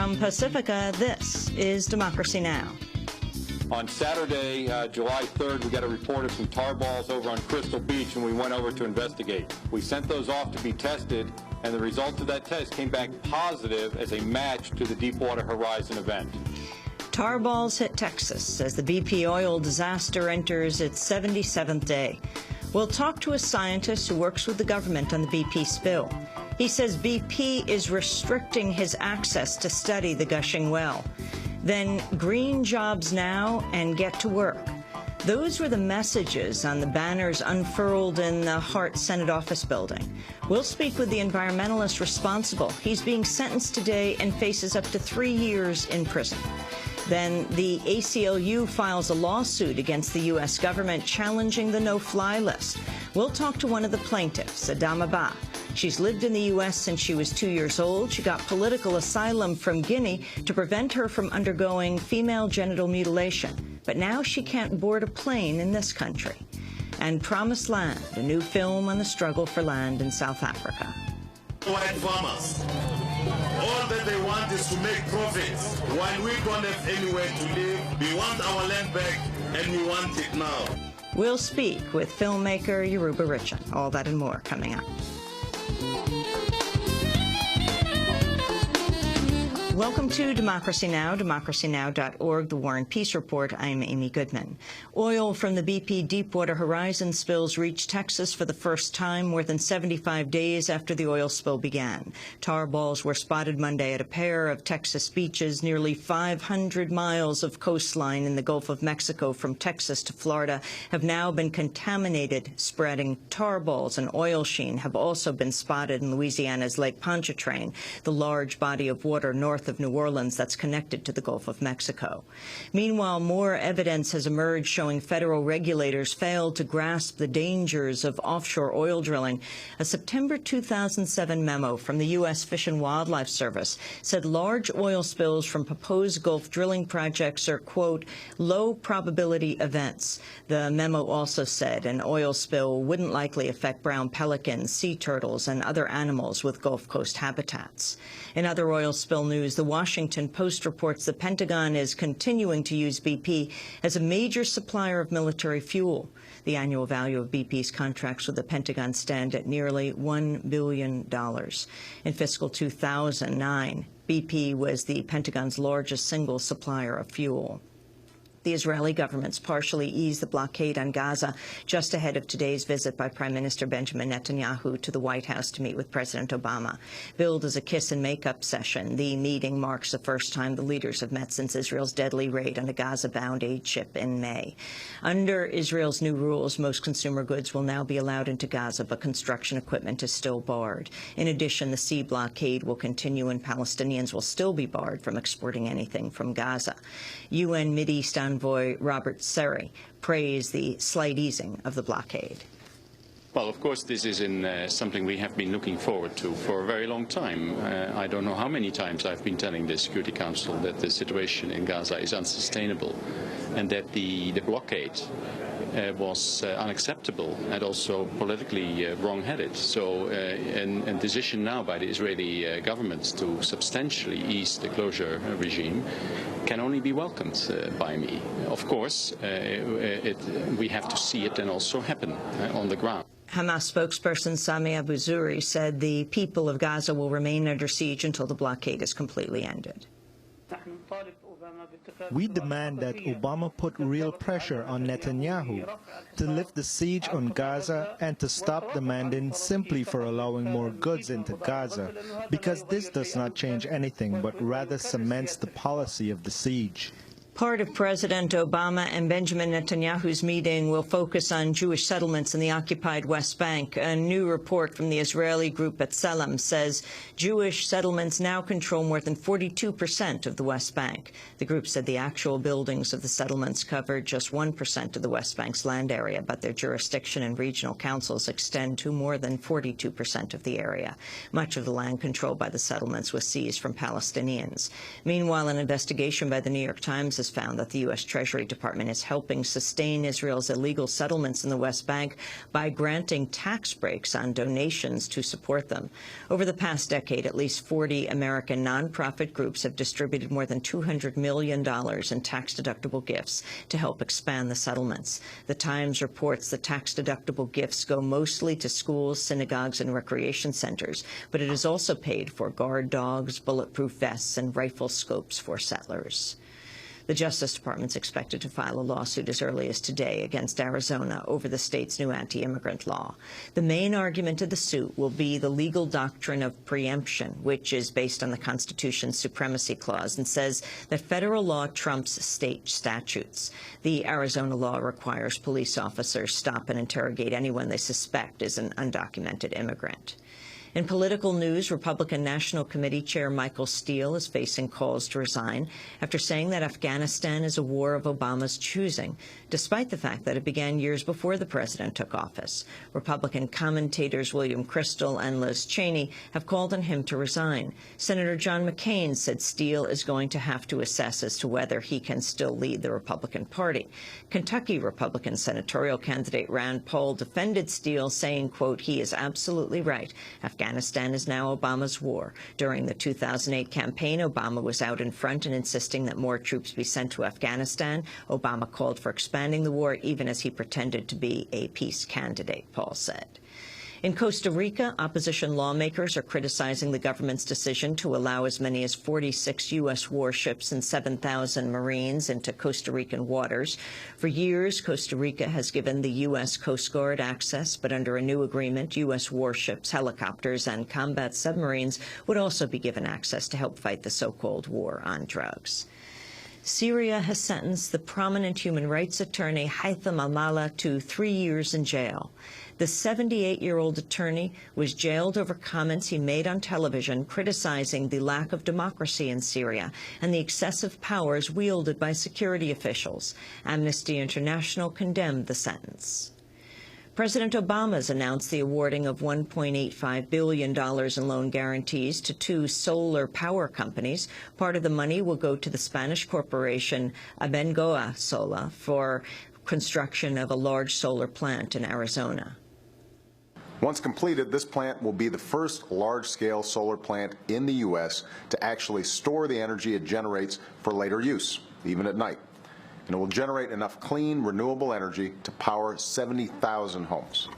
From Pacifica, this is Democracy Now! On Saturday, July 3rd, we got a report of some tar balls over on Crystal Beach, and we went over to investigate. We sent those off to be tested, and the results of that test came back positive as a match to the Deepwater Horizon event. Tar balls hit Texas as the BP oil disaster enters its 77th day. We'll talk to a scientist who works with the government on the BP spill. He says BP is restricting his access to study the gushing well. Then green jobs now and get to work. Those were the messages on the banners unfurled in the Hart Senate office building. We'll speak with the environmentalist responsible. He's being sentenced today and faces up to 3 years in prison. Then the ACLU files a lawsuit against the U.S. government challenging the no-fly list. We'll talk to one of the plaintiffs, Adama Ba. She's lived in the U.S. since she was 2 years old. She got political asylum from Guinea to prevent her from undergoing female genital mutilation. But now she can't board a plane in this country. And Promised Land, a new film on the struggle for land in South Africa. White farmers, all that they want is to make profits. While we don't have anywhere to live, we want our land back, and we want it now. We'll speak with filmmaker Yoruba Richard. All that and more coming up. Welcome to Democracy Now!, democracynow.org, The War and Peace Report. I'm Amy Goodman. Oil from the BP Deepwater Horizon spills reached Texas for the first time more than 75 days after the oil spill began. Tar balls were spotted Monday at a pair of Texas beaches. Nearly 500 miles of coastline in the Gulf of Mexico from Texas to Florida have now been contaminated, spreading. Tar balls and oil sheen have also been spotted in Louisiana's Lake Pontchartrain, the large body of water north of New Orleans that's connected to the Gulf of Mexico. Meanwhile, more evidence has emerged showing federal regulators failed to grasp the dangers of offshore oil drilling. A September 2007 memo from the U.S. Fish and Wildlife Service said large oil spills from proposed Gulf drilling projects are, quote, low probability events. The memo also said an oil spill wouldn't likely affect brown pelicans, sea turtles, and other animals with Gulf Coast habitats. In other oil spill news, the Washington Post reports the Pentagon is continuing to use BP as a major supplier of military fuel. The annual value of BP's contracts with the Pentagon stand at nearly $1 billion. In fiscal 2009, BP was the Pentagon's largest single supplier of fuel. The Israeli government's partially eased the blockade on Gaza just ahead of today's visit by Prime Minister Benjamin Netanyahu to the White House to meet with President Obama. Billed as a kiss-and-make-up session, the meeting marks the first time the leaders have met since Israel's deadly raid on a Gaza-bound aid ship in May. Under Israel's new rules, most consumer goods will now be allowed into Gaza, but construction equipment is still barred. In addition, the sea blockade will continue, and Palestinians will still be barred from exporting anything from Gaza. UN Mideast Envoy Robert Seri praised the slight easing of the blockade. Well, of course, this is something we have been looking forward to for a very long time. I don't know how many times I've been telling the Security Council that the situation in Gaza is unsustainable and that the blockade was unacceptable and also politically wrong-headed. So a decision now by the Israeli government to substantially ease the closure regime can only be welcomed by me. Of course, we have to see it and also happen on the ground. Hamas spokesperson Sami Abu Zuhri said the people of Gaza will remain under siege until the blockade is completely ended. We demand that Obama put real pressure on Netanyahu to lift the siege on Gaza and to stop demanding simply for allowing more goods into Gaza, because this does not change anything but rather cements the policy of the siege. Part of President Obama and Benjamin Netanyahu's meeting will focus on Jewish settlements in the occupied West Bank. A new report from the Israeli group B'Tselem says Jewish settlements now control more than 42% of the West Bank. The group said the actual buildings of the settlements covered just 1% of the West Bank's land area, but their jurisdiction and regional councils extend to more than 42% of the area. Much of the land controlled by the settlements was seized from Palestinians. Meanwhile, an investigation by the New York Times has found that the U.S. Treasury Department is helping sustain Israel's illegal settlements in the West Bank by granting tax breaks on donations to support them. Over the past decade, at least 40 American nonprofit groups have distributed more than $200 million in tax-deductible gifts to help expand the settlements. The Times reports the tax-deductible gifts go mostly to schools, synagogues, and recreation centers, but it is also paid for guard dogs, bulletproof vests, and rifle scopes for settlers. The Justice Department is expected to file a lawsuit as early as today against Arizona over the state's new anti-immigrant law. The main argument of the suit will be the legal doctrine of preemption, which is based on the Constitution's supremacy clause and says that federal law trumps state statutes. The Arizona law requires police officers stop and interrogate anyone they suspect is an undocumented immigrant. In political news, Republican National Committee Chair Michael Steele is facing calls to resign after saying that Afghanistan is a war of Obama's choosing, despite the fact that it began years before the president took office. Republican commentators William Kristol and Liz Cheney have called on him to resign. Senator John McCain said Steele is going to have to assess as to whether he can still lead the Republican Party. Kentucky Republican senatorial candidate Rand Paul defended Steele, saying, quote, "He is absolutely right. Afghanistan is now Obama's war." During the 2008 campaign, Obama was out in front and insisting that more troops be sent to Afghanistan. Obama called for expanding the war, even as he pretended to be a peace candidate, Paul said. In Costa Rica, opposition lawmakers are criticizing the government's decision to allow as many as 46 U.S. warships and 7,000 Marines into Costa Rican waters. For years, Costa Rica has given the U.S. Coast Guard access, but under a new agreement, U.S. warships, helicopters, and combat submarines would also be given access to help fight the so-called war on drugs. Syria has sentenced the prominent human rights attorney Haytham al-Maleh to 3 years in jail. The 78-year-old attorney was jailed over comments he made on television criticizing the lack of democracy in Syria and the excessive powers wielded by security officials. Amnesty International condemned the sentence. President Obama has announced the awarding of $1.85 billion in loan guarantees to 2 solar power companies. Part of the money will go to the Spanish corporation Abengoa Solar for construction of a large solar plant in Arizona. Once completed, this plant will be the first large-scale solar plant in the U.S. to actually store the energy it generates for later use, even at night. And it will generate enough clean, renewable energy to power 70,000 homes.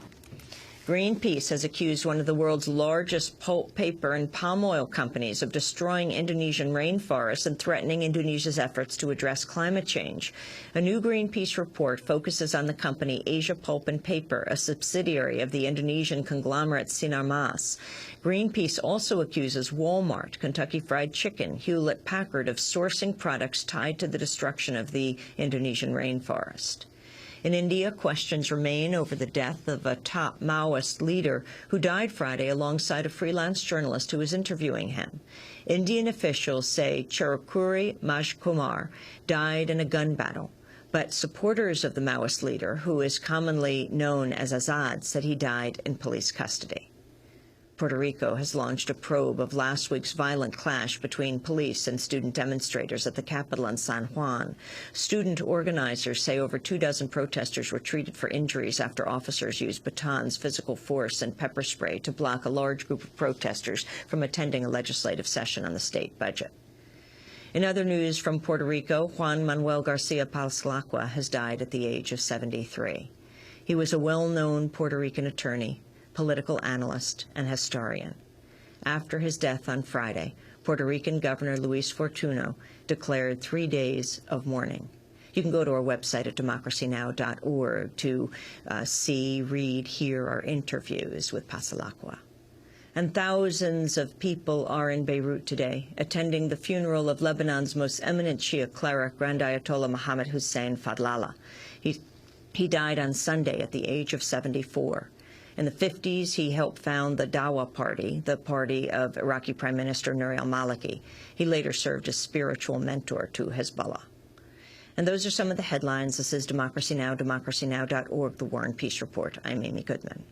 Greenpeace has accused one of the world's largest pulp, paper, and palm oil companies of destroying Indonesian rainforests and threatening Indonesia's efforts to address climate change. A new Greenpeace report focuses on the company Asia Pulp and Paper, a subsidiary of the Indonesian conglomerate Sinarmas. Greenpeace also accuses Walmart, Kentucky Fried Chicken, Hewlett-Packard of sourcing products tied to the destruction of the Indonesian rainforest. In India, questions remain over the death of a top Maoist leader who died Friday alongside a freelance journalist who was interviewing him. Indian officials say Cherukuri Majkumar died in a gun battle, but supporters of the Maoist leader, who is commonly known as Azad, said he died in police custody. Puerto Rico has launched a probe of last week's violent clash between police and student demonstrators at the Capitol in San Juan. Student organizers say over 24 protesters were treated for injuries after officers used batons, physical force, and pepper spray to block a large group of protesters from attending a legislative session on the state budget. In other news from Puerto Rico, Juan Manuel Garcia Palaslacqua has died at the age of 73. He was a well-known Puerto Rican attorney, political analyst, and historian. After his death on Friday, Puerto Rican Governor Luis Fortuno declared 3 days of mourning. You can go to our website at democracynow.org to see, read, hear our interviews with Palaslacqua. And thousands of people are in Beirut today, attending the funeral of Lebanon's most eminent Shia cleric, Grand Ayatollah Mohammed Hussein Fadlallah. He died on Sunday at the age of 74. In the 50s, he helped found the Dawa Party, the party of Iraqi Prime Minister Nouri al-Maliki. He later served as spiritual mentor to Hezbollah. And those are some of the headlines. This is Democracy Now!, democracynow.org, The War and Peace Report. I'm Amy Goodman.